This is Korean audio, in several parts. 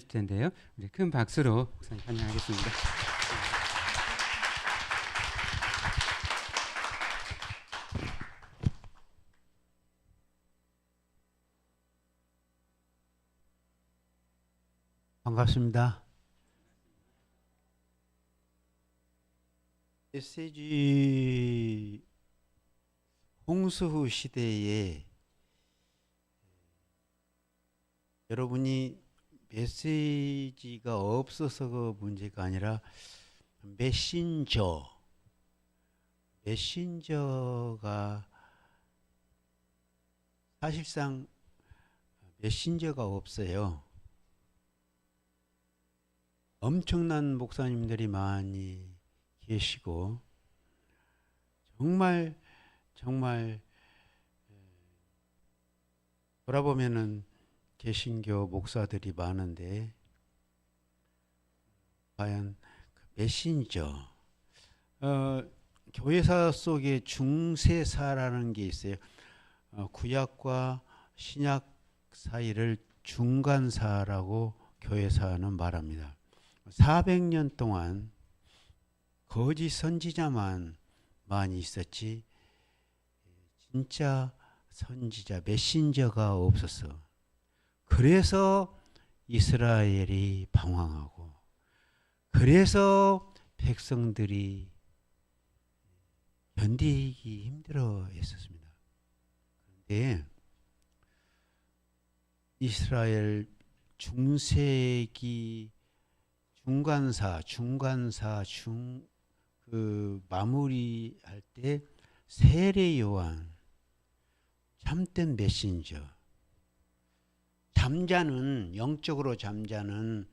텐데요. 우리 큰 박수로 목사님 환영하겠습니다. 반갑습니다. 메시지 홍수 시대에 여러분이 메시지가 없어서가 문제가 아니라 메신저가 사실상 메신저가 없어요. 엄청난 목사님들이 많이 계시고 정말 돌아보면은 개신교 목사들이 많은데 과연 그 메신저 교회사 속에 중세사라는 게 있어요. 구약과 신약 사이를 중간사라고 교회사는 말합니다. 400년 동안 거짓 선지자만 많이 있었지 진짜 선지자 메신저가 없었어. 그래서 이스라엘이 방황하고 그래서 백성들이 견디기 힘들어 했었습니다. 그런데 이스라엘 중세기 마무리할 때 세례 요한 참된 메신저 영적으로 잠자는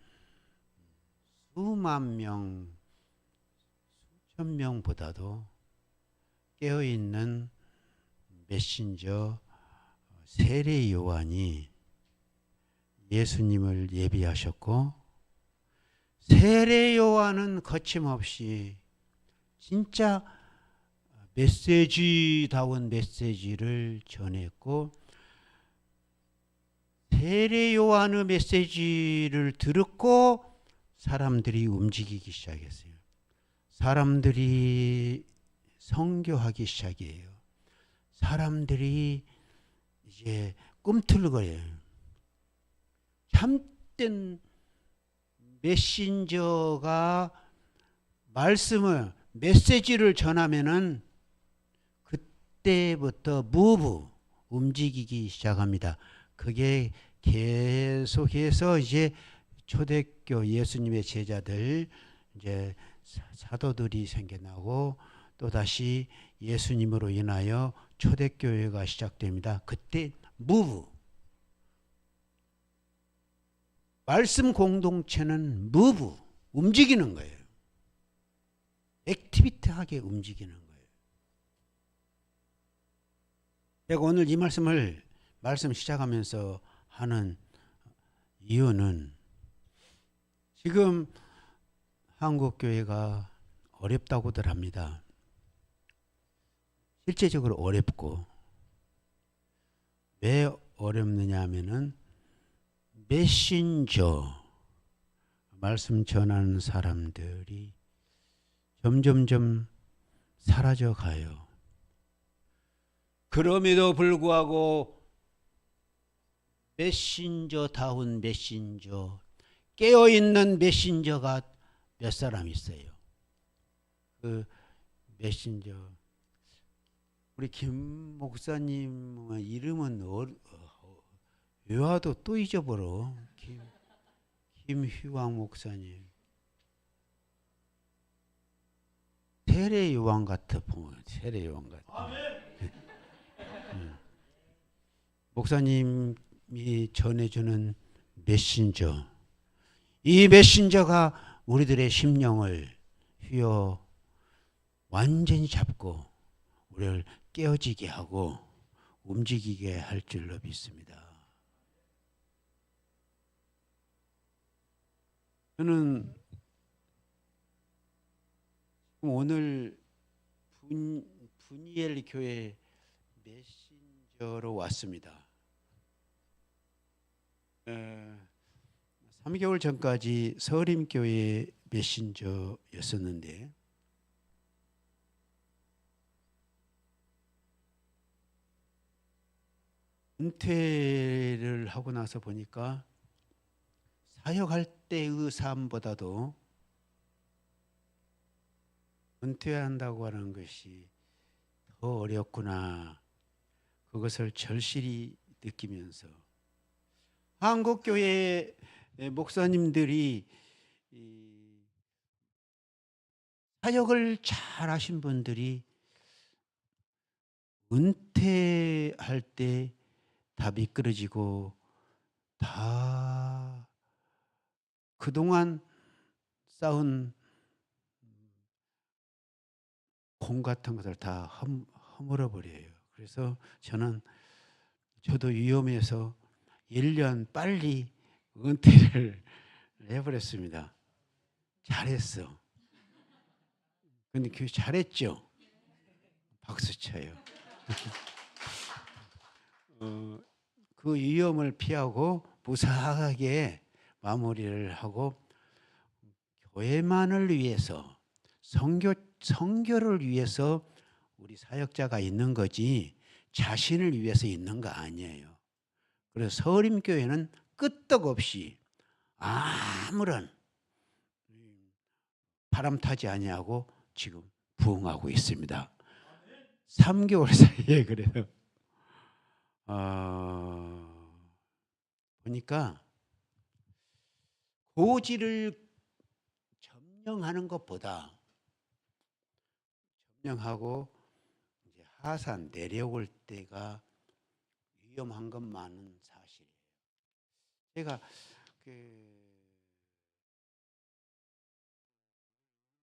수만 명 수천 명보다도 깨어있는 메신저 세례 요한이 예수님을 예비하셨고 세례 요한은 거침없이 진짜 메시지다운 메시지를 전했고 세례 요한의 메시지를 듣고 사람들이 움직이기 시작했어요. 사람들이 선교하기 시작해요. 사람들이 이제 꿈틀거려요. 참된 메신저가 메시지를 전하면은 그때부터 움직이기 시작합니다. 그게 계속해서 이제 초대교 예수님의 제자들 이제 사도들이 생겨나고 또 다시 예수님으로 인하여 초대교회가 시작됩니다. 그때 말씀 공동체는 움직이는 거예요. 액티비티하게 움직이는 거예요. 제가 오늘 이 말씀 시작하면서 하는 이유는 지금 한국 교회가 어렵다고들 합니다. 실제적으로 어렵고 왜 어렵느냐 하면은 메신저 말씀 전하는 사람들이 점점점 사라져 가요. 그럼에도 불구하고 메신저다운 메신저 깨어있는 메신저가 몇 사람 있어요. 그 메신저 우리 김 목사님 이름은 외화도 또 잊어버려. 김휘왕 목사님. 세례 요한 같아 보면 세례 요한 같아. 목사님이 전해주는 메신저. 이 메신저가 우리들의 심령을 휘어 완전히 잡고 우리를 깨어지게 하고 움직이게 할 줄로 믿습니다. 저는 오늘 분이엘 교회 메신저로 왔습니다. 3개월 전까지 서림교회 메신저였었는데 은퇴를 하고 나서 보니까 사역할 때의 삶보다도 은퇴한다고 하는 것이 더 어렵구나. 그것을 절실히 느끼면서 한국교회 목사님들이 사역을 잘 하신 분들이 은퇴할 때 다 미끄러지고 다 그동안 쌓은 공 같은 것을 다 허물어 버려요. 그래서 저도 위험해서 1년 빨리 은퇴를 해버렸습니다. 잘했어. 근데 그 잘했죠. 박수 쳐요. 그 위험을 피하고 무사하게 마무리를 하고 교회만을 위해서 선교를 위해서 우리 사역자가 있는 거지 자신을 위해서 있는 거 아니에요. 그래서 서림교회는 끄떡없이 아무런 바람 타지 아니하고 지금 부흥하고 있습니다. 3개월 사이에 그래서 보니까 고지를 점령하는 것보다 점령하고 이제 하산 내려올 때가 위험한 것만은 사실이에요. 제가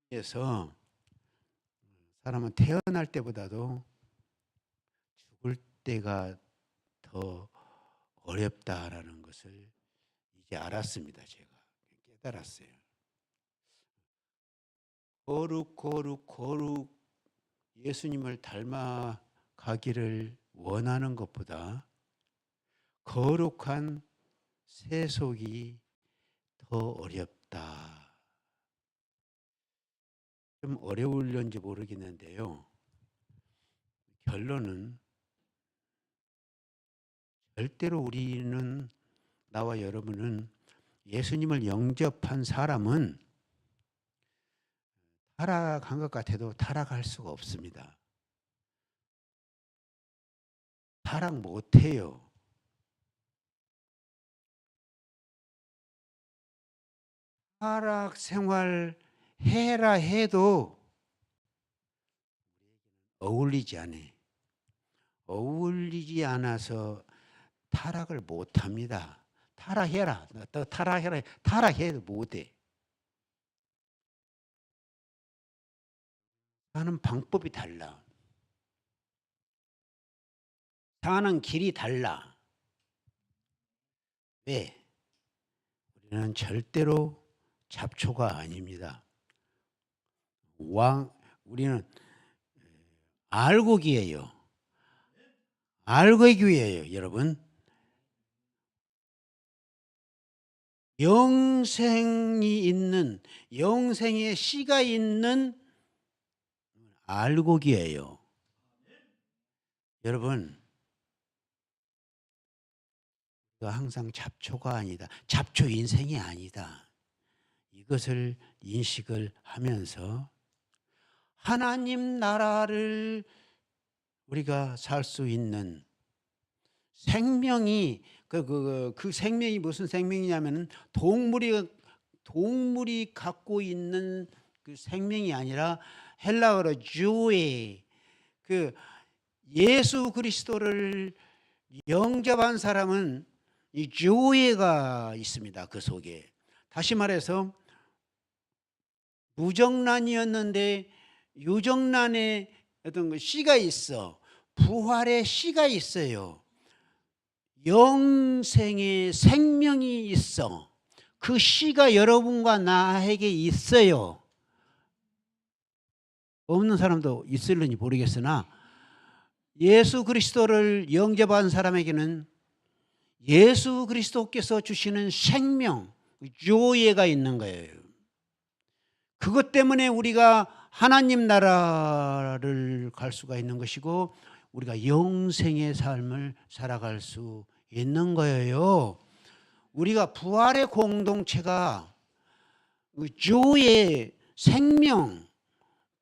그래서 사람은 태어날 때보다도 죽을 때가 더 어렵다라는 것을 이제 알았습니다. 제가 깨달았어요. 거룩 예수님을 닮아가기를 원하는 것보다 거룩한 세속이 더 어렵다. 좀 어려울런지 모르겠는데요. 결론은 절대로 우리는, 나와 여러분은 예수님을 영접한 사람은 타락한 것 같아도 타락할 수가 없습니다. 타락 못해요. 타락 생활 해라 해도 어울리지 않아. 어울리지 않아서 타락을 못합니다. 타락해라. 타락해도 못해. 사는 방법이 달라. 사는 길이 달라. 왜? 우리는 절대로 잡초가 아닙니다. 우리는 알곡이에요. 알곡이에요, 여러분. 영생이 있는, 영생의 씨가 있는 알곡이에요. 여러분, 항상 잡초가 아니다. 잡초 인생이 아니다. 이것을 인식을 하면서 하나님 나라를 우리가 살 수 있는 생명이 그 생명이 무슨 생명이냐면은 동물이 갖고 있는 그 생명이 아니라 헬라어로 주에, 그 예수 그리스도를 영접한 사람은 이 주에가 있습니다. 그 속에. 다시 말해서 무정란이었는데 유정란의 어떤 씨가 있어. 부활의 씨가 있어요. 영생의 생명이 있어. 그 씨가 여러분과 나에게 있어요. 없는 사람도 있을는지 모르겠으나 예수 그리스도를 영접한 사람에게는 예수 그리스도께서 주시는 생명, 조예가 있는 거예요. 그것 때문에 우리가 하나님 나라를 갈 수가 있는 것이고 우리가 영생의 삶을 살아갈 수 있는 거예요. 우리가 부활의 공동체가 주의 생명,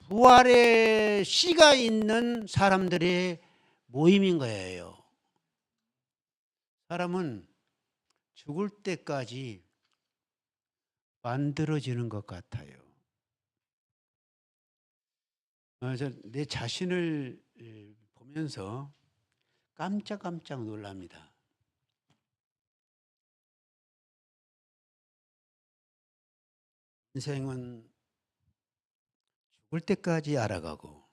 부활의 씨가 있는 사람들의 모임인 거예요. 사람은 죽을 때까지 만들어지는 것 같아요. 내 자신을 보면서 깜짝깜짝 놀랍니다. 인생은 죽을 때까지 알아가고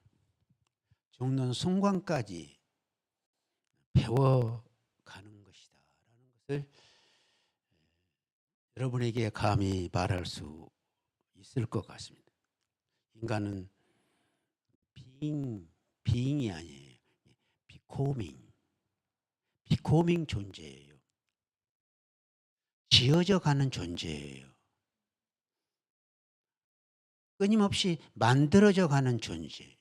죽는 순간까지 배워가는 것이다 라는 것을 여러분에게 감히 말할 수 있을 것 같습니다. 인간은 being이 아니에요. becoming 존재예요. 지어져 가는 존재예요. 끊임없이 만들어져 가는 존재.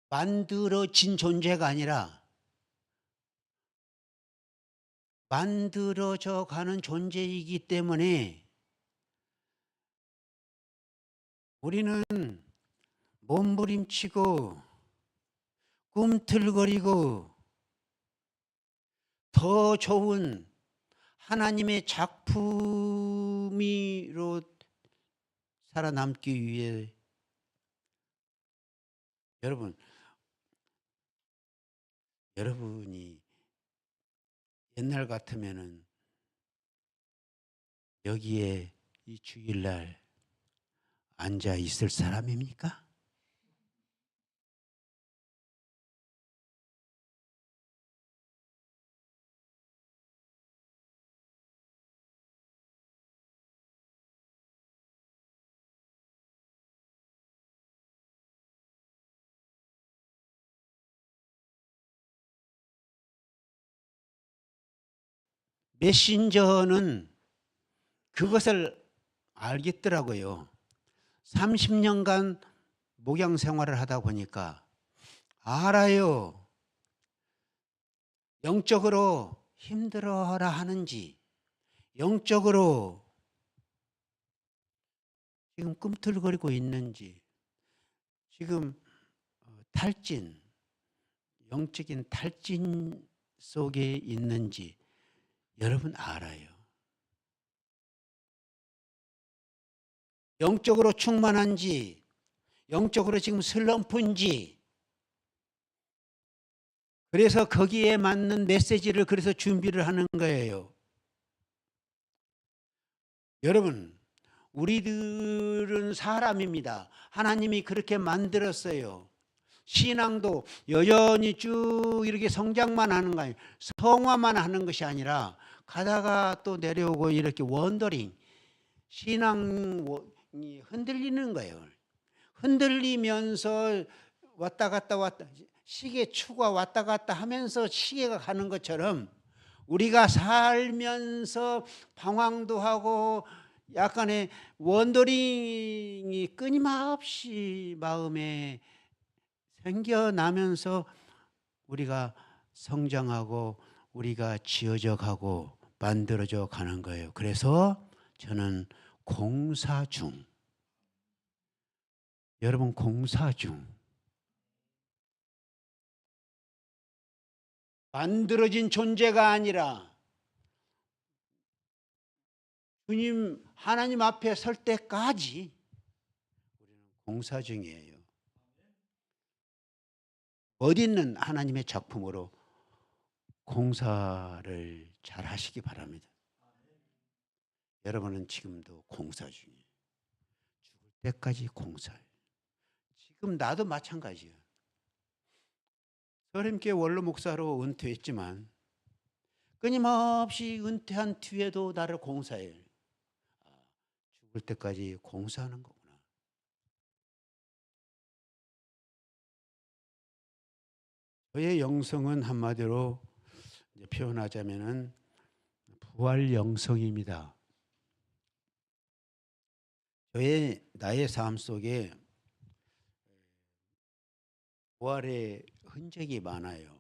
만들어진 존재가 아니라 만들어져 가는 존재이기 때문에 우리는 몸부림치고 꿈틀거리고 더 좋은 하나님의 작품으로 살아남기 위해 여러분이 옛날 같으면은 여기에 이 주일날 앉아 있을 사람입니까? 메신저는 그것을 알겠더라고요. 30년간 목양 생활을 하다 보니까 알아요. 영적으로 힘들어하라 하는지, 영적으로 지금 꿈틀거리고 있는지, 지금 탈진, 영적인 탈진 속에 있는지 여러분 알아요. 영적으로 충만한지, 영적으로 지금 슬럼프인지, 그래서 거기에 맞는 메시지를 그래서 준비를 하는 거예요. 여러분, 우리들은 사람입니다. 하나님이 그렇게 만들었어요. 신앙도 여전히 쭉 이렇게 성장만 하는 거 아니에요. 성화만 하는 것이 아니라 가다가 또 내려오고 이렇게 원더링, 신앙이 흔들리는 거예요. 흔들리면서 왔다 갔다 시계 추가 왔다 갔다 하면서 시계가 가는 것처럼 우리가 살면서 방황도 하고 약간의 원더링이 끊임없이 마음에 생겨나면서 우리가 성장하고 우리가 지어져 가고 만들어져 가는 거예요. 그래서 저는 공사 중, 여러분 공사 중, 만들어진 존재가 아니라 주님 하나님 앞에 설 때까지 우리는 공사 중이에요. 멋있는 하나님의 작품으로 공사를 잘 하시기 바랍니다. 여러분은 지금도 공사 중이에요. 죽을 때까지 공사예요. 지금 나도 마찬가지예요. 서림교회 원로 목사로 은퇴했지만 끊임없이 은퇴한 뒤에도 나를 공사해요. 죽을 때까지 공사하는 거구나. 저의 영성은 한마디로 표현하자면은 부활 영성입니다. 나의 삶 속에 부활의 흔적이 많아요.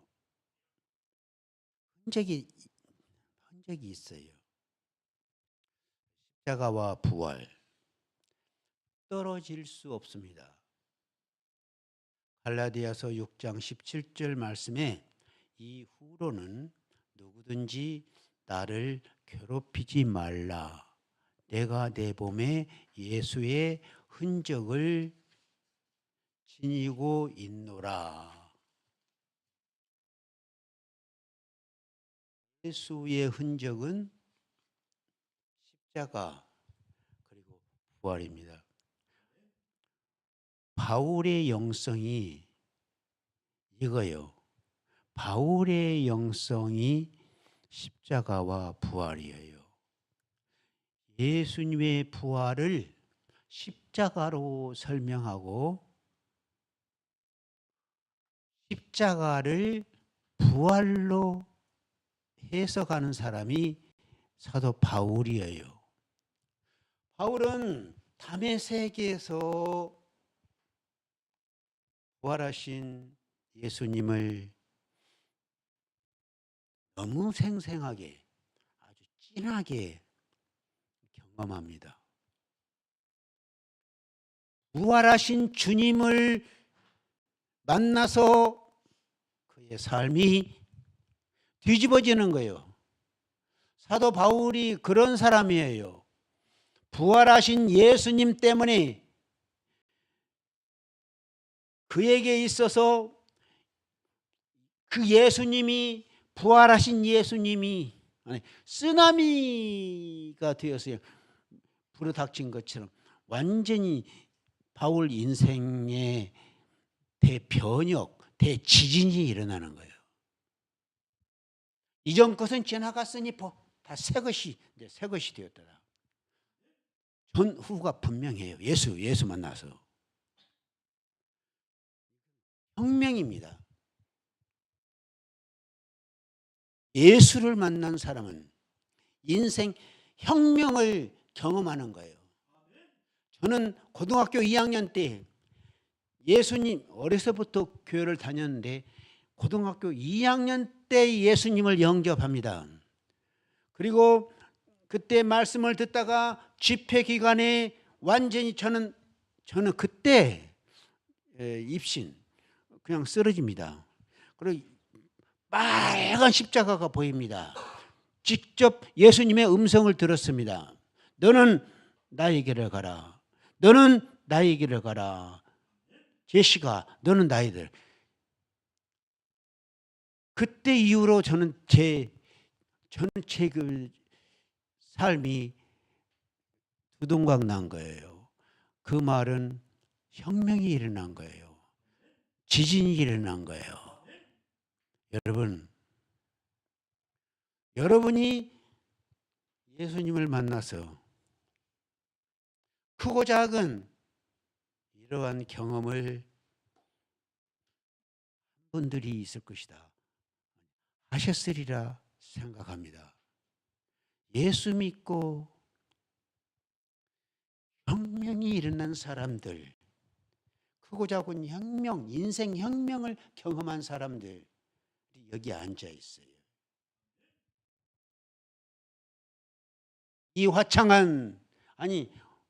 흔적이 있어요. 십자가와 부활 떨어질 수 없습니다. 갈라디아서 6장 17절 말씀에 이후로는 누구든지 나를 괴롭히지 말라. 내가 내 몸에 예수의 흔적을 지니고 있노라. 예수의 흔적은 십자가 그리고 부활입니다. 바울의 영성이 이거요. 바울의 영성이 십자가와 부활이에요. 예수님의 부활을 십자가로 설명하고 십자가를 부활로 해석하는 사람이 사도 바울이에요. 바울은 담의 세계에서 부활하신 예수님을 너무 생생하게 아주 진하게 경험합니다. 부활하신 주님을 만나서 그의 삶이 뒤집어지는 거예요. 사도 바울이 그런 사람이에요. 부활하신 예수님 때문에 그에게 있어서 그 예수님이 부활하신 예수님이 쓰나미가 되었어요. 불어닥친 것처럼 완전히 바울 인생의 대변혁, 대지진이 일어나는 거예요. 이전 것은 지나갔으니 다 새 것이 되었다. 전후가 분명해요. 예수 만나서 혁명입니다. 예수를 만난 사람은 인생 혁명을 경험하는 거예요. 저는 고등학교 2학년 때 예수님 어려서부터 교회를 다녔는데 고등학교 2학년 때 예수님을 영접합니다. 그리고 그때 말씀을 듣다가 집회 기간에 완전히 저는 그때 입신 그냥 쓰러집니다. 그리고 빨간 십자가가 보입니다. 직접 예수님의 음성을 들었습니다. 너는 나에게로 가라. 너는 나에게로 가라. 제시가 너는 나에게로. 그때 이후로 저는 제 그 삶이 두동강 난 거예요. 그 말은 혁명이 일어난 거예요. 지진이 일어난 거예요. 여러분이 예수님을 만나서 크고 작은 이러한 경험을 분들이 있을 것이다. 하셨으리라 생각합니다. 예수 믿고 혁명이 일어난 사람들, 크고 작은 혁명, 인생 혁명을 경험한 사람들이 여기 앉아 있어요. 이 화창한,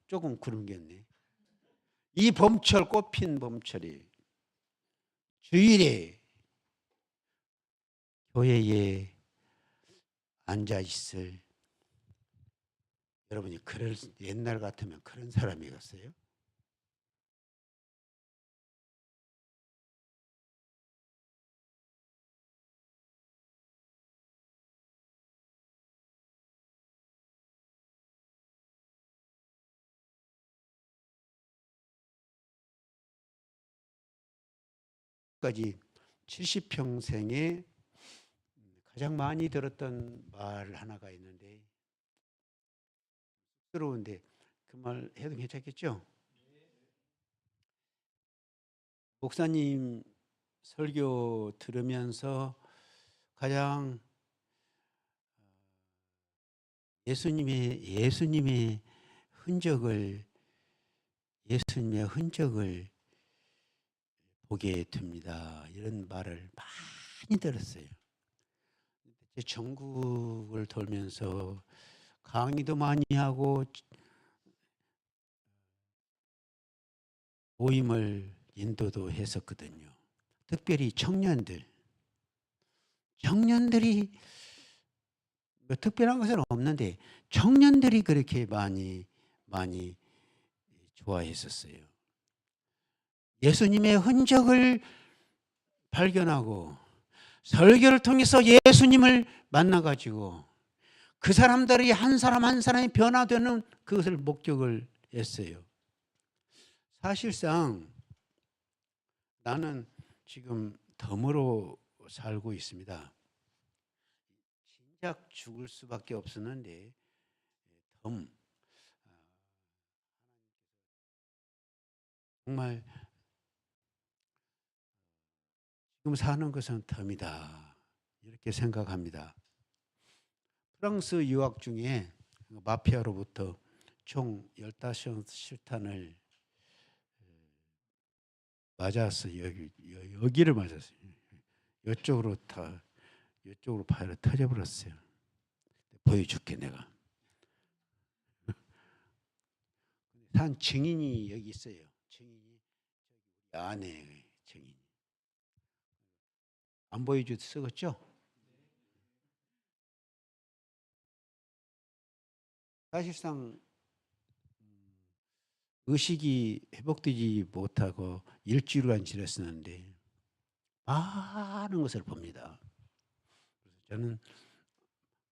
조금 그런 게 있네. 이 봄철, 꽃핀 봄철이 주일에 교회에 앉아 있을 여러분이 옛날 같으면 그런 사람이겠어요? 까지 70평생에 가장 많이 들었던 말 하나가 있는데 쑥스러운데 그 말 해도 괜찮겠죠? 목사님 설교 들으면서 가장 예수님의 흔적을 보게 됩니다. 이런 말을 많이 들었어요. 전국을 돌면서 강의도 많이 하고 모임을 인도도 했었거든요. 특별히 청년들이 뭐 특별한 것은 없는데 청년들이 그렇게 많이 좋아했었어요. 예수님의 흔적을 발견하고 설교를 통해서 예수님을 만나가지고 그 사람들이 한 사람 한 사람이 변화되는 그것을 목적을 했어요. 사실상 나는 지금 덤으로 살고 있습니다. 진작 죽을 수밖에 없었는데 덤 정말 지금 사는 것은 덤이다 이렇게 생각합니다. 프랑스 유학 중에 마피아로부터 총 15실탄을 맞았어요. 여기를 맞았어요. 이쪽으로 바로 터져버렸어요. 보여줄게 내가. 한 증인이 여기 있어요. 증인이 안에 증인. 안 보여줘도 쓰겠죠? 사실상 의식이 회복되지 못하고 일주일간 지냈었는데 많은 것을 봅니다. 그래서 저는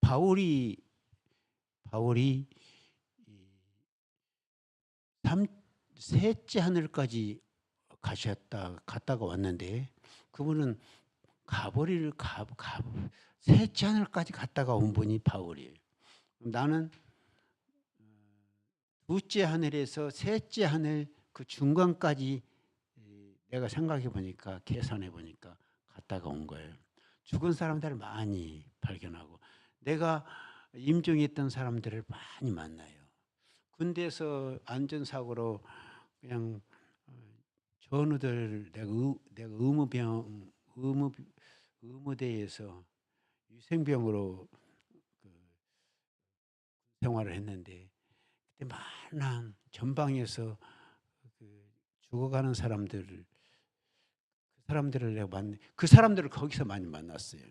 바울이 셋째 하늘까지 갔다가 왔는데 그분은 셋째 하늘까지 갔다가 온 분이 바울이에요. 나는 둘째 하늘에서 셋째 하늘 그 중간까지 내가 생각해 보니까 계산해 보니까 갔다가 온 거예요. 죽은 사람들을 많이 발견하고 내가 임종했던 사람들을 많이 만나요. 군대에서 안전사고로 그냥 전우들 내가 의무대에서 유생병으로 생활을 했는데 그때 많은 전방에서 죽어가는 사람들을 내가 그 사람들을 거기서 많이 만났어요.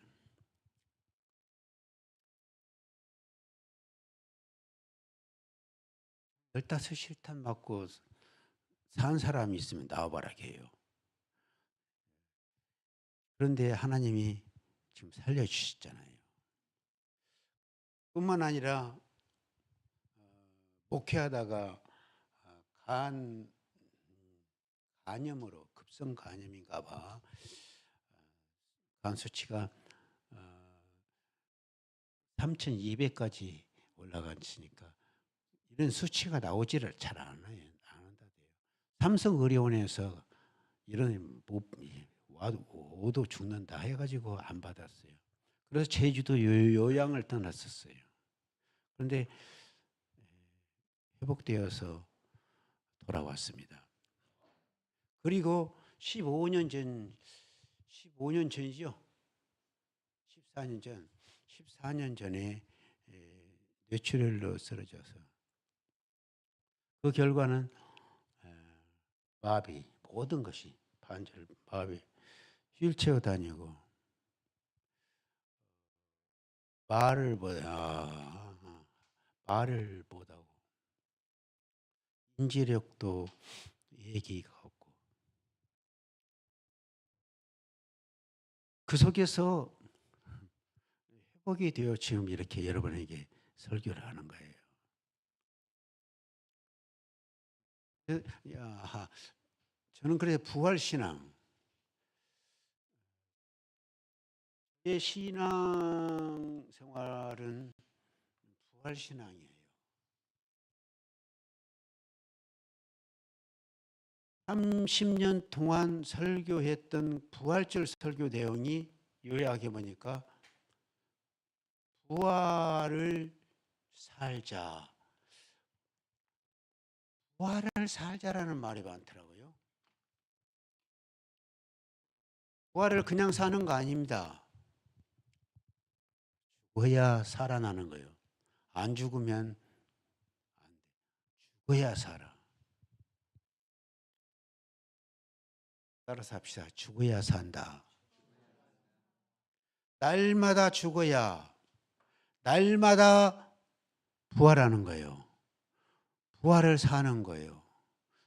열다섯 실탄 맞고 산 사람이 있으면 나와봐라 해요. 그런데 하나님이 지금 살려주셨잖아요. 뿐만 아니라 목회하다가 간염으로 급성 간염인가 봐. 간 수치가 3,200까지 올라갔으니까 이런 수치가 나오지를 잘 안 한다대요. 삼성의료원에서 이런 오도 죽는다 해가지고 안 받았어요. 그래서 제주도 요양을 떠났었어요. 그런데 회복되어서 돌아왔습니다. 그리고 15년 전이죠. 14년 전에 뇌출혈로 쓰러져서 그 결과는 마비, 모든 것이 반절 마비, 휠체어 다니고 말을 못하고 인지력도 얘기가 없고 그 속에서 회복이 되어 지금 이렇게 여러분에게 설교를 하는 거예요. 저는 그래서 부활신앙, 제 신앙 생활은 부활신앙이에요. 30년 동안 설교했던 부활절 설교 내용이 요약해 보니까 부활을 살자. 부활을 살자라는 말이 많더라고요. 부활을 그냥 사는 거 아닙니다. 죽어야 살아나는 거예요. 안 죽으면 안 돼. 죽어야 살아. 따라서 합시다. 죽어야 산다. 날마다 죽어야 날마다 부활하는 거예요. 부활을 사는 거예요.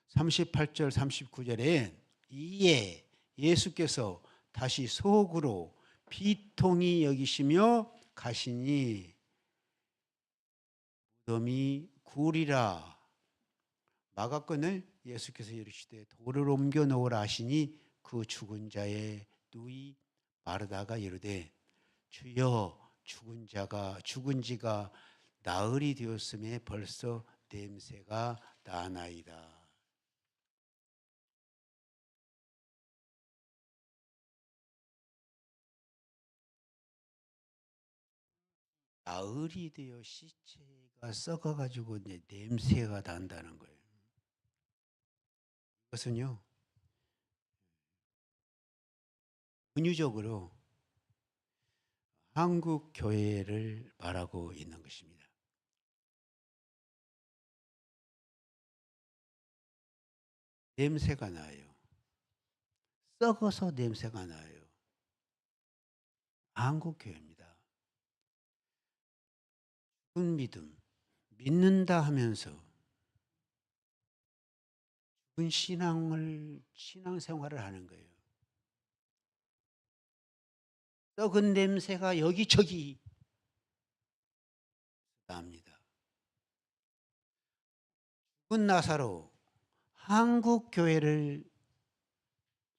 38절 39절에 이에 예수께서 다시 속으로 비통히 여기시며 가시니 무덤이 굴이라. 마가건을 예수께서 이르시되 돌을 옮겨 놓으라 하시니 그 죽은 자의 누이 마르다가 이르되 주여 죽은 지가 나흘이 되었음에 벌써 냄새가 나나이다. 나흘이 되어 시체가 썩어가지고 이제 냄새가 난다는 거예요. 이것은요, 은유적으로 한국 교회를 말하고 있는 것입니다. 냄새가 나요. 썩어서 냄새가 나요. 한국 교회입니다. 죽은 믿음, 믿는다 하면서 죽은 신앙생활을 하는 거예요. 썩은 냄새가 여기저기 납니다. 죽은 나사로, 한국 교회를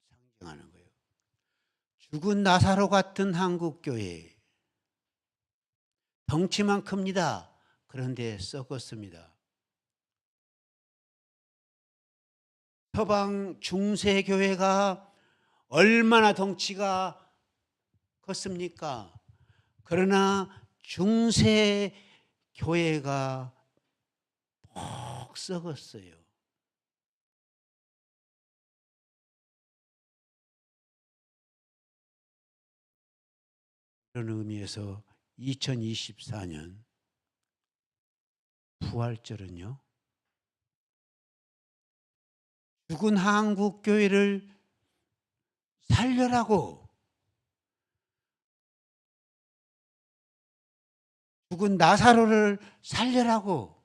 상징하는 거예요. 죽은 나사로 같은 한국 교회, 덩치만 큽니다. 그런데 썩었습니다. 서방 중세 교회가 얼마나 덩치가 컸습니까? 그러나 중세 교회가 푹 썩었어요. 그런 의미에서 2024년 부활절은요, 죽은 한국 교회를 살려라고, 죽은 나사로를 살려라고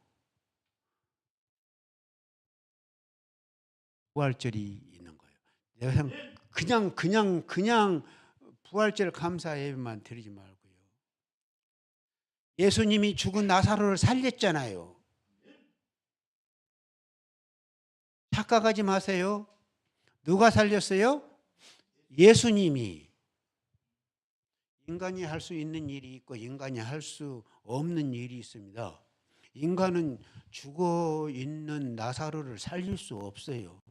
부활절이 있는 거예요. 내가 그냥 부활절 감사 예배만 드리지 말고요. 예수님이 죽은 나사로를 살렸잖아요. 착각하지 마세요. 누가 살렸어요? 예수님이. 인간이 할 수 있는 일이 있고 인간이 할 수 없는 일이 있습니다. 인간은 죽어 있는 나사로를 살릴 수 없어요.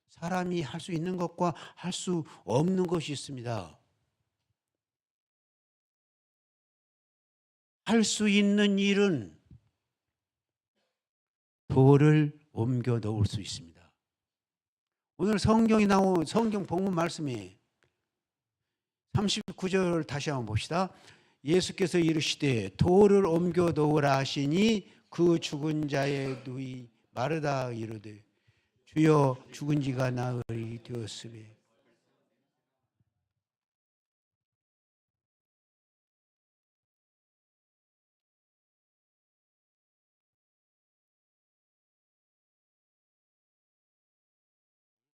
사람이 할 수 있는 것과 할 수 없는 것이 있습니다. 할 수 있는 일은 돌을 옮겨 놓을 수 있습니다. 오늘 성경 본문 말씀이 39절 다시 한번 봅시다. 예수께서 이르시되 돌을 옮겨 놓으라 하시니 그 죽은 자의 누이 마르다 이르되 주여 죽은 지가 나흘이 되었으며.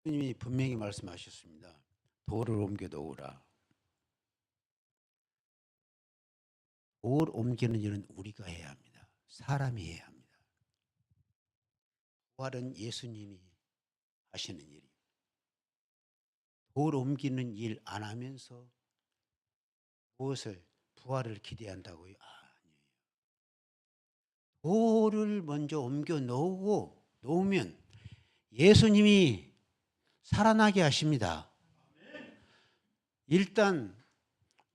주님이 분명히 말씀하셨습니다. 돌을 옮겨 놓으라. 돌 옮기는 일은 우리가 해야 합니다. 사람이 해야 합니다. 부활은 예수님이 하시는 일이에요. 돌 옮기는 일 안 하면서 무엇을 부활을 기대한다고요? 아니에요. 돌을 먼저 옮겨 놓으면 예수님이 살아나게 하십니다. 일단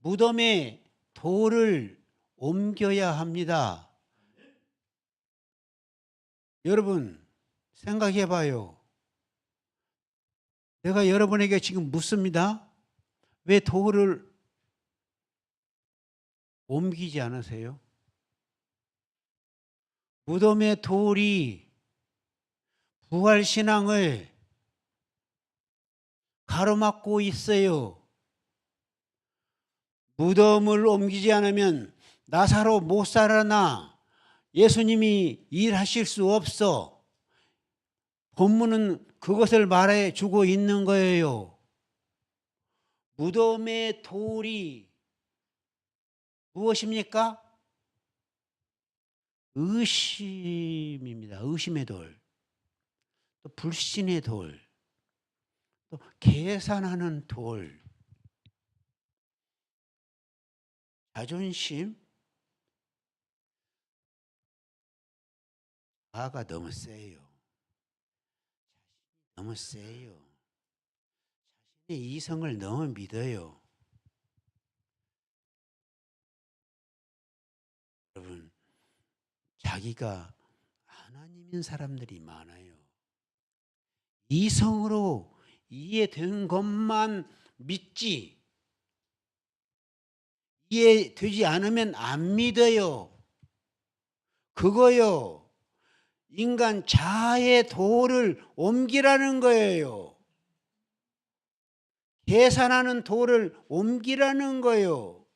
무덤에 돌을 옮겨야 합니다. 여러분 생각해 봐요. 내가 여러분에게 지금 묻습니다. 왜 돌을 옮기지 않으세요? 무덤의 돌이 부활신앙을 가로막고 있어요. 무덤을 옮기지 않으면 나사로 못 살아나. 예수님이 일하실 수 없어. 본문은 그것을 말해 주고 있는 거예요. 무덤의 돌이 무엇입니까? 의심입니다. 의심의 돌. 또 불신의 돌. 또 계산하는 돌. 자존심. 자아가 너무 세요. 너무 세요. 자신의 이성을 너무 믿어요. 여러분, 자기가 하나님인 사람들이 많아요. 이성으로 이해된 것만 믿지, 이해되지 않으면 안 믿어요. 그거요. 인간 자아의 도를 옮기라는 거예요. 계산하는 도를 옮기라는 거예요.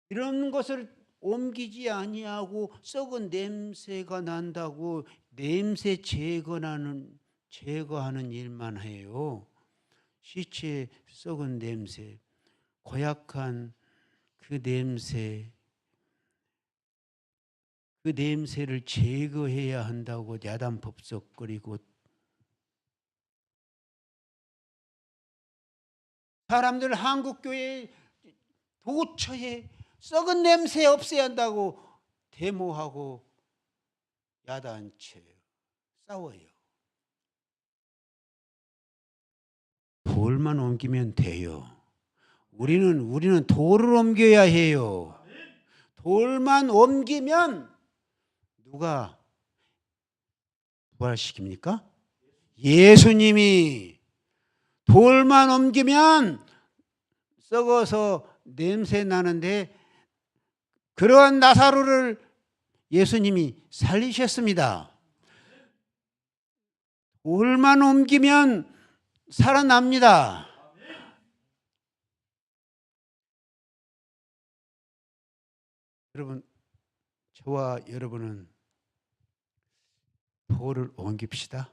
이런 것을 옮기지 아니하고 썩은 냄새가 난다고 냄새 제거하는 일만 해요. 시체 썩은 냄새, 고약한 그 냄새를 제거해야 한다고 야단법석거리고 사람들 한국교회 도처에 썩은 냄새 없애야 한다고 데모하고 야단쳐요. 싸워요. 돌만 옮기면 돼요. 우리는 돌을 옮겨야 해요. 돌만 옮기면 누가 부활시킵니까? 예수님이. 돌만 옮기면 썩어서 냄새 나는데 그러한 나사로를 예수님이 살리셨습니다. 돌만 옮기면 살아납니다. 여러분, 저와 여러분은 돌을 옮깁시다.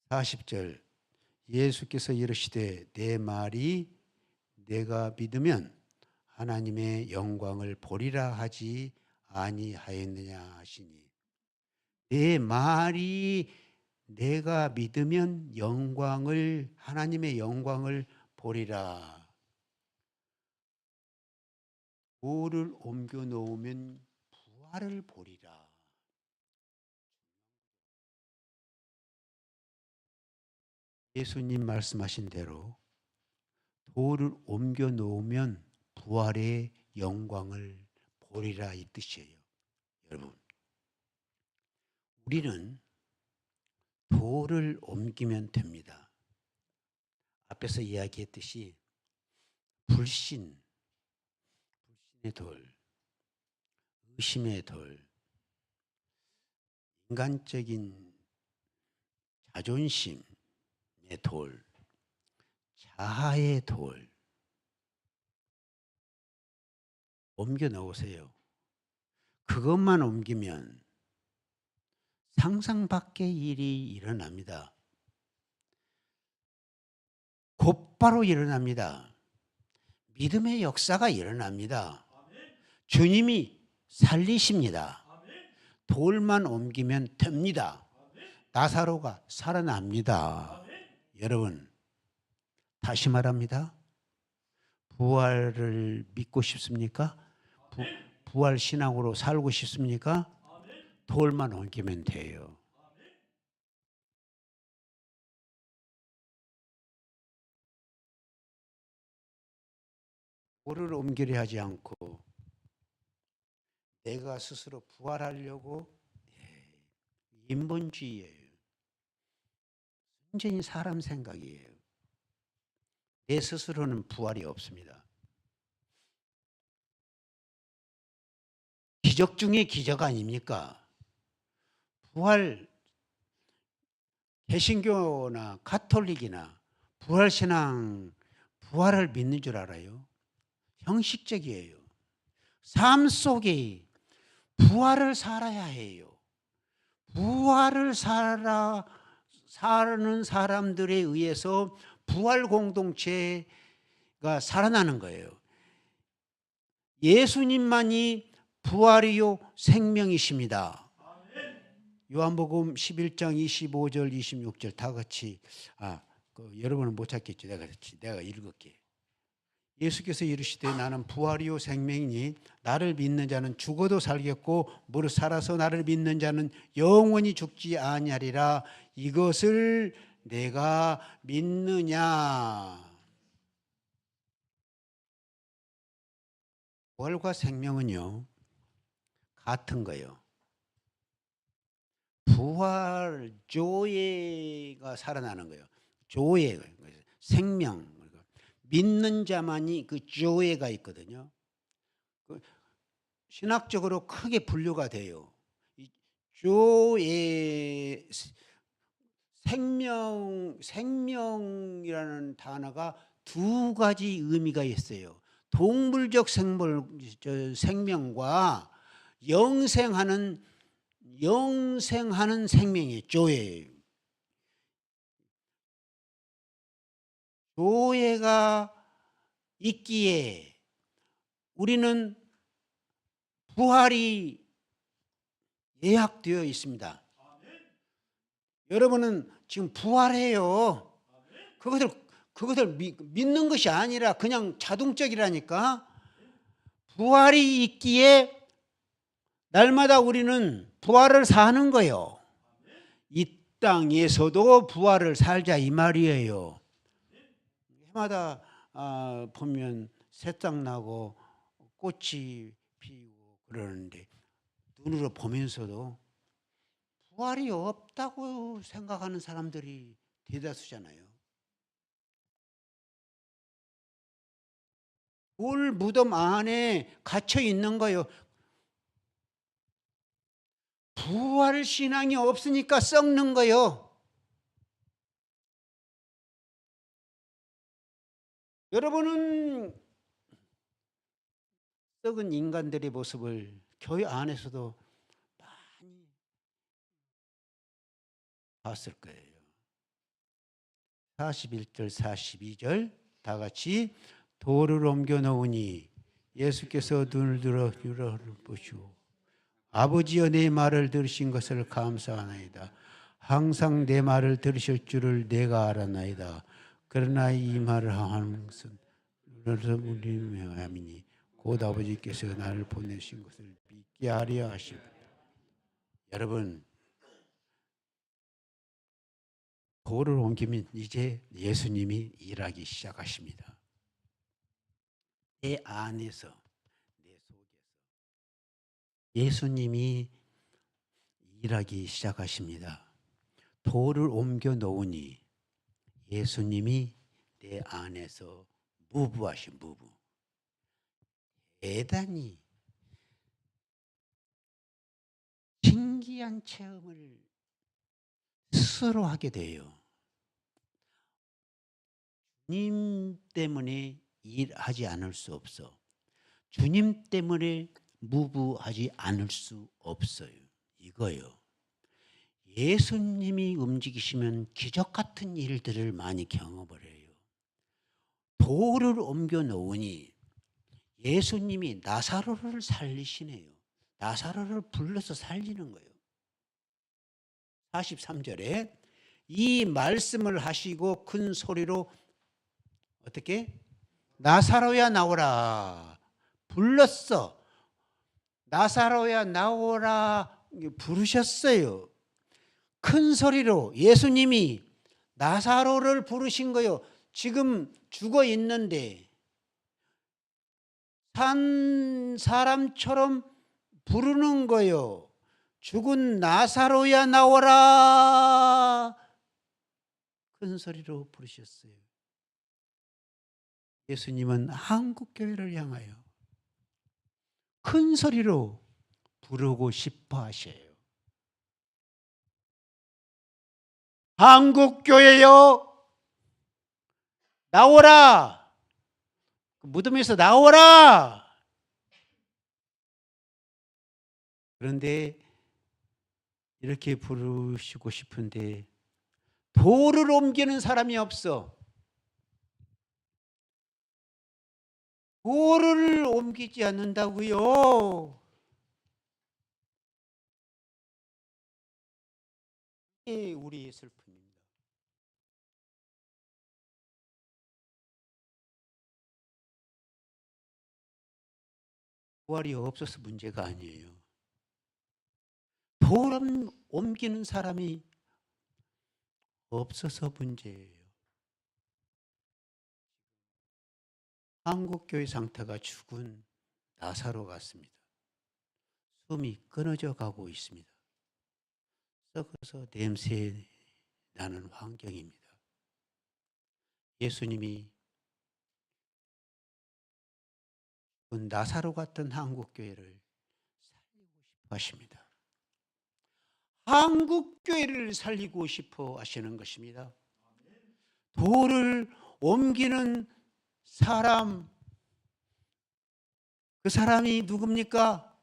40절 예수께서 이르시되 내 말이 내가 믿으면 하나님의 영광을 보리라 하지 아니하였느냐 하시니 내 말이 내가 믿으면 하나님의 영광을 보리라. 돌을 옮겨 놓으면 부활을 보리라. 예수님 말씀하신 대로 돌을 옮겨 놓으면 부활의 영광을 보리라 이 뜻이에요. 여러분, 우리는 돌을 옮기면 됩니다. 앞에서 이야기했듯이 불신의 돌, 의심의 돌, 인간적인 자존심의 돌, 자아의 돌 옮겨 놓으세요. 그것만 옮기면 상상 밖의 일이 일어납니다. 곧바로 일어납니다. 믿음의 역사가 일어납니다. 주님이 살리십니다. 돌만 옮기면 됩니다. 나사로가 살아납니다. 여러분, 다시 말합니다. 부활을 믿고 싶습니까? 부활 신앙으로 살고 싶습니까? 돌만 옮기면 돼요. 돌을 옮기려 하지 않고 내가 스스로 부활하려고 인본주의예요. 완전히 사람 생각이에요. 내 스스로는 부활이 없습니다. 기적 중에 기적 아닙니까? 부활, 개신교나 가톨릭이나 부활신앙, 부활을 믿는 줄 알아요? 형식적이에요. 삶 속에 부활을 살아야 해요. 부활을 사는 사람들에 의해서 부활 공동체가 살아나는 거예요. 예수님만이 부활이요 생명이십니다. 요한복음 11장 25절 26절 다 같이 여러분은 못 찾겠죠. 내가 읽을게. 예수께서 이르시되 나는 부활이요 생명이니 나를 믿는 자는 죽어도 살겠고 무릇 살아서 나를 믿는 자는 영원히 죽지 아니하리라. 이것을 내가 믿느냐. 부활과 생명은요 같은 거예요. 부활, 조예가 살아나는 거예요. 조예, 생명. 믿는 자만이 그 조예가 있거든요. 신학적으로 크게 분류가 돼요. 조예, 생명이라는 단어가 두 가지 의미가 있어요. 동물적 생명과 영생하는 생명이 조예예요. 조예가 있기에 우리는 부활이 예약되어 있습니다. 여러분은 지금 부활해요. 그것을 믿는 것이 아니라 그냥 자동적이라니까. 부활이 있기에 날마다 우리는 부활을 사는 거예요. 이 땅에서도 부활을 살자 이 말이에요. 해마다 보면 새싹 나고 꽃이 피고 그러는데 눈으로 보면서도 부활이 없다고 생각하는 사람들이 대다수잖아요. 돌 무덤 안에 갇혀 있는 거예요. 부활 신앙이 없으니까 썩는 거예요. 여러분은 썩은 인간들의 모습을 교회 안에서도 많이 봤을 거예요. 41절 42절 다 같이 돌을 옮겨 놓으니 예수께서 눈을 들어 유라를 보시고 아버지여 내 말을 들으신 것을 감사하나이다. 항상 내 말을 들으실 줄을 내가 알았나이다. 그러나 이 말을 하는 것은 우리 명함이니 곧 아버지께서 나를 보내신 것을 믿게 하려 하십니다. 여러분, 돌을 옮기면 이제 예수님이 일하기 시작하십니다. 내 안에서, 내 속에서 예수님이 일하기 시작하십니다. 돌을 옮겨 놓으니 예수님이 내 안에서 무부하신 무부. 대단히 신기한 체험을 스스로 하게 돼요. 주님 때문에 일하지 않을 수 없어. 주님 때문에 무부하지 않을 수 없어요. 이거요. 예수님이 움직이시면 기적 같은 일들을 많이 경험을 해요. 돌을 옮겨 놓으니 예수님이 나사로를 살리시네요. 나사로를 불러서 살리는 거예요. 43절에 이 말씀을 하시고 큰 소리로 어떻게? 나사로야 나오라. 불렀어. 나사로야 나오라 부르셨어요. 큰 소리로 예수님이 나사로를 부르신 거예요. 지금 죽어 있는데 산 사람처럼 부르는 거요. 죽은 나사로야 나오라. 큰 소리로 부르셨어요. 예수님은 한국 교회를 향하여 큰 소리로 부르고 싶어 하셔요. 한국 교회여 나오라. 무덤에서 나오라. 그런데 이렇게 부르시고 싶은데 돌을 옮기는 사람이 없어. 돌을 옮기지 않는다고요. 이게 우리의 슬픔입니다. 부활이 없어서 문제가 아니에요. 돌을 옮기는 사람이 없어서 문제예요. 한국교회 상태가 죽은 나사로 같습니다. 숨이 끊어져 가고 있습니다. 썩어서 냄새 나는 환경입니다. 예수님이 나사로 같은 한국교회를 살리고 싶어 하십니다. 한국교회를 살리고 싶어 하시는 것입니다. 돌을 옮기는 사람, 그 사람이 누굽니까?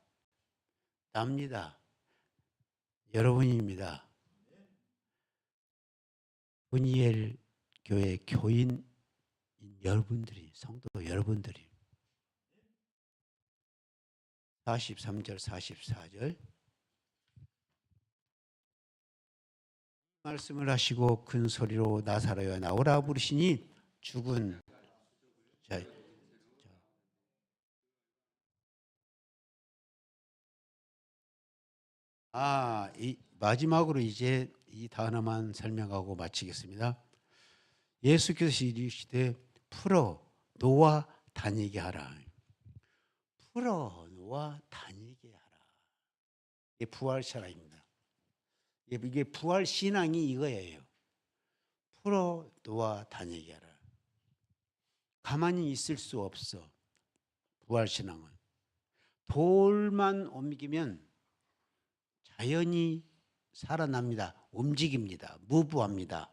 납니다. 여러분입니다. 분이엘 교회 교인 여러분들이, 성도 여러분들이 43절 44절 말씀을 하시고 큰 소리로 나사로야 나오라 부르시니 죽은 마지막으로 이제 이 단어만 설명하고 마치겠습니다. 예수께서 이르시되 풀어 놓아 다니게 하라. 풀어 놓아 다니게 하라. 이게 부활 신앙입니다. 이게 부활 신앙이 이거예요. 풀어 놓아 다니게 하라. 가만히 있을 수 없어. 부활 신앙은 돌만 옮기면 자연히 살아납니다. 움직입니다. 무부합니다.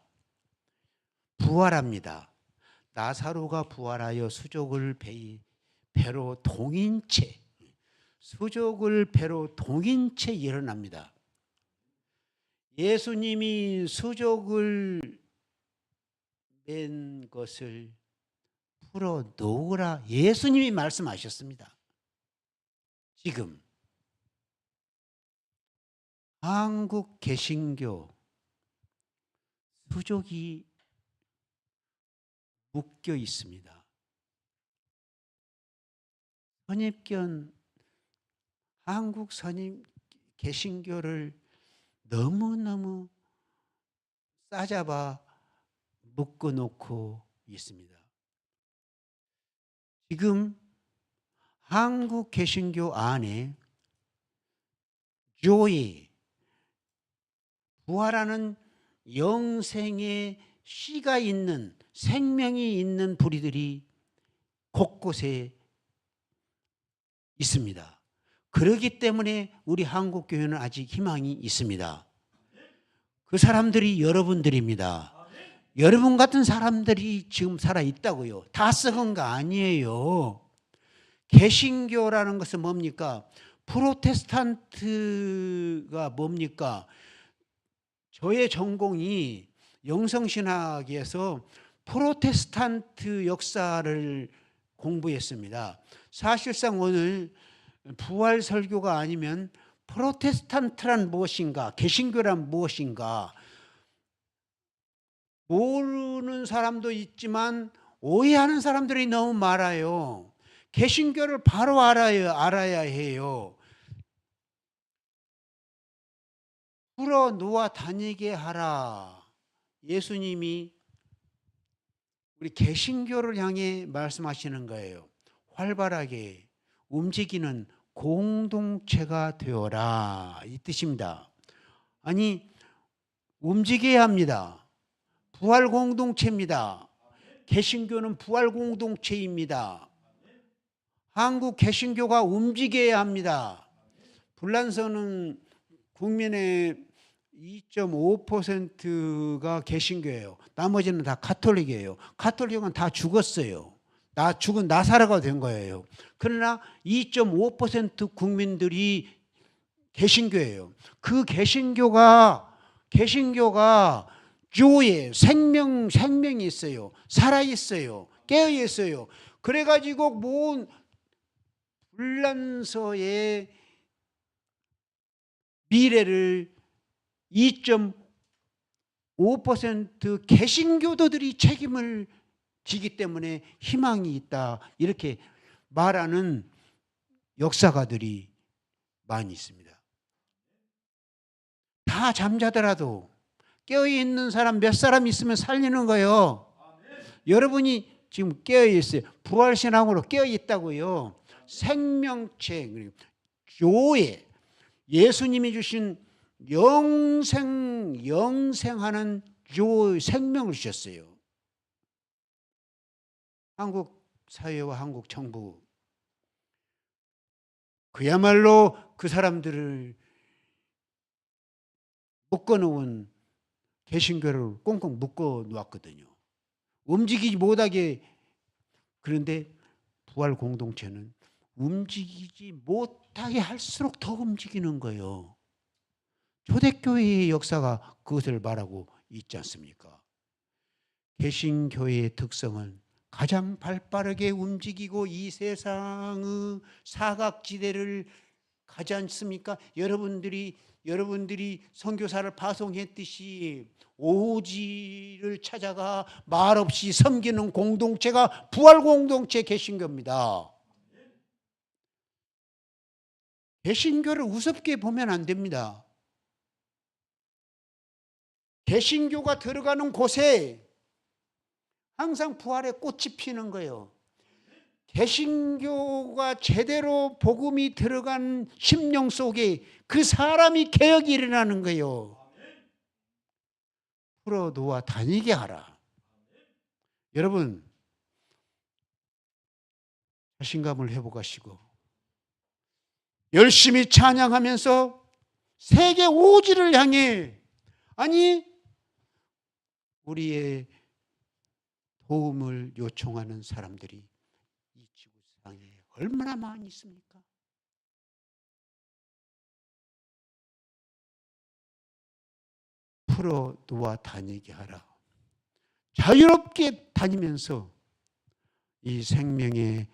부활합니다. 나사로가 부활하여 수족을 배로 동인 채 일어납니다. 예수님이 수족을 맨 것을 풀어 놓으라 예수님이 말씀하셨습니다. 지금 한국 개신교 수족이 묶여 있습니다. 선입견 한국 개신교를 너무너무 싸잡아 묶어놓고 있습니다. 지금 한국 개신교 안에 조이 부활하는 영생의 씨가 있는 생명이 있는 부리들이 곳곳에 있습니다. 그렇기 때문에 우리 한국교회는 아직 희망이 있습니다. 그 사람들이 여러분들입니다. 여러분 같은 사람들이 지금 살아있다고요. 다 썩은 거 아니에요. 개신교라는 것은 뭡니까? 프로테스탄트가 뭡니까? 저의 전공이 영성신학에서 프로테스탄트 역사를 공부했습니다. 사실상 오늘 부활 설교가 아니면 프로테스탄트란 무엇인가, 개신교란 무엇인가 모르는 사람도 있지만 오해하는 사람들이 너무 많아요. 개신교를 바로 알아야 해요. 풀어 놓아 다니게 하라. 예수님이 우리 개신교를 향해 말씀하시는 거예요. 활발하게 움직이는 공동체가 되어라 이 뜻입니다. 아니 움직여야 합니다. 부활 공동체입니다. 개신교는 부활 공동체입니다. 한국 개신교가 움직여야 합니다. 불란서는 국민의 2.5%가 개신교예요. 나머지는 다 가톨릭이에요. 가톨릭은 다 죽었어요. 죽은 나사로가 된 거예요. 그러나 2.5% 국민들이 개신교예요. 그 개신교가 교회 생명이 있어요. 살아 있어요. 깨어 있어요. 그래가지고 모은 불란서의 미래를 2.5% 개신교도들이 책임을 지기 때문에 희망이 있다. 이렇게 말하는 역사가들이 많이 있습니다. 다 잠자더라도 깨어있는 사람 몇 사람 있으면 살리는 거예요. 여러분이 지금 깨어있어요. 부활신앙으로 깨어있다고요. 생명체, 교회, 예수님이 주신 영생하는 생명을 주셨어요. 한국 사회와 한국 정부 그야말로 그 사람들을 묶어놓은 개신교를 꽁꽁 묶어 놓았거든요. 움직이지 못하게. 그런데 부활 공동체는 움직이지 못하게 할수록 더 움직이는 거예요. 초대교회의 역사가 그것을 말하고 있지 않습니까? 개신교회의 특성은 가장 발빠르게 움직이고 이 세상의 사각지대를 가지 않습니까? 여러분들이 선교사를 파송했듯이 오지를 찾아가 말없이 섬기는 공동체가 부활 공동체 개신교입니다. 개신교를 우습게 보면 안 됩니다. 개신교가 들어가는 곳에 항상 부활의 꽃이 피는 거예요. 개신교가 제대로 복음이 들어간 심령 속에 그 사람이 개혁이 일어나는 거예요. 풀어놓아 다니게 하라. 여러분 자신감을 회복하시고 열심히 찬양하면서 세계 오지를 향해, 아니 우리의 도움을 요청하는 사람들이 이 지구상에 얼마나 많이 있습니까? 풀어놓아 다니게 하라. 자유롭게 다니면서 이 생명의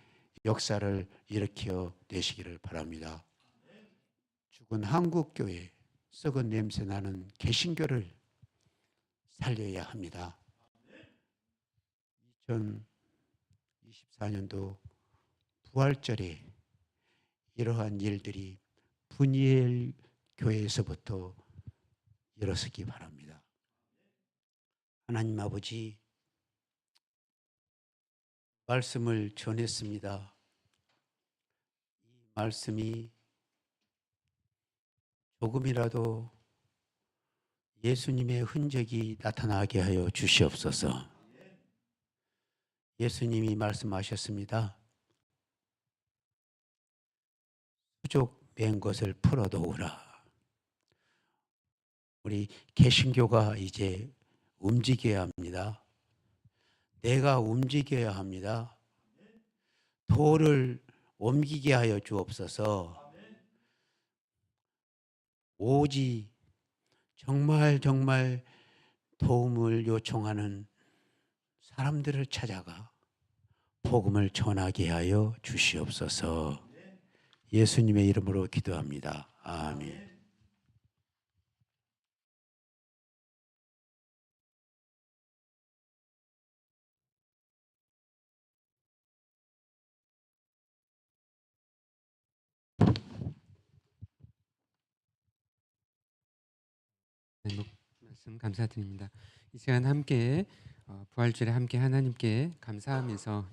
역사를 일으켜 내시기를 바랍니다. 죽은 한국교회, 썩은 냄새 나는 개신교를 살려야 합니다. 2024년도 부활절에 이러한 일들이 분이엘 교회에서부터 일어서기 바랍니다. 하나님 아버지, 말씀을 전했습니다. 이 말씀이 조금이라도 예수님의 흔적이 나타나게 하여 주시옵소서. 예수님이 말씀하셨습니다. 수족 맨 것을 풀어놓으라. 우리 개신교가 이제 움직여야 합니다. 내가 움직여야 합니다. 도를 옮기게 하여 주옵소서. 오직 정말 도움을 요청하는 사람들을 찾아가 복음을 전하게 하여 주시옵소서. 예수님의 이름으로 기도합니다. 아멘. 네, 말씀 감사드립니다. 이 시간 함께 부활주일에 함께 하나님께 감사하면서